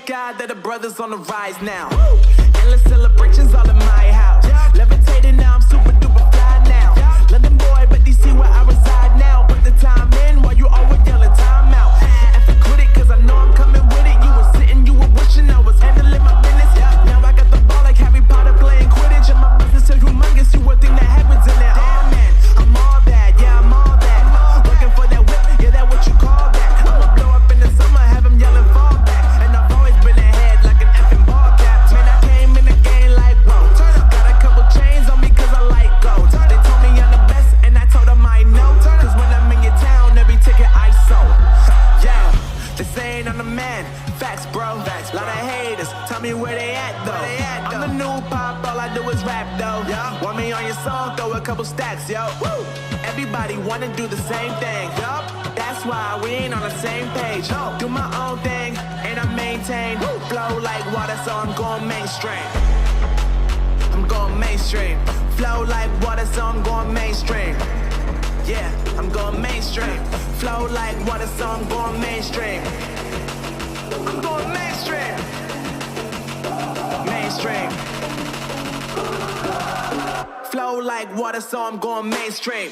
God that the brothers on the rise now. Endless celebrations all in my house. Levitating now, I'm super duper fly now. London boy, but DC where I reside now. Put the time in while you always yelling time out. If you quit it, cause I know I'm coming with it. You were sitting, you were wishing I was handling my business. Now I got the ball like Harry Potter playing Quidditch. And my business is humongous, you would think that happens in there. Oh man, I'm all that, yeah, I'm all that. Working for that whip, yeah, that what you call that. I'ma blow up in the summer, have them yelling fall back. And I've always been ahead like an effing ball cap. Man, I came in the game like, whoa. Got a couple chains on me cause I like gold. They told me I'm the best and I told them I know. Cause when I'm in your town, every ticket I sold. Yeah, they saying I'm the man. Facts, bro. Facts, lot of haters. Tell me where they at though. I'm the new pop, all I do is rap though. Want me on your song, throw a couple stacks, yo. Woo! Everybody wanna do the same thing. Yup, that's why we ain't on the same page. Do my own thing, and I maintain. Flow like water, so I'm going mainstream. I'm going mainstream. Flow like water, so I'm going mainstream. Yeah, I'm going mainstream. Flow like water, so I'm going mainstream. I'm going mainstream. Mainstream. Flow like water, so I'm going mainstream.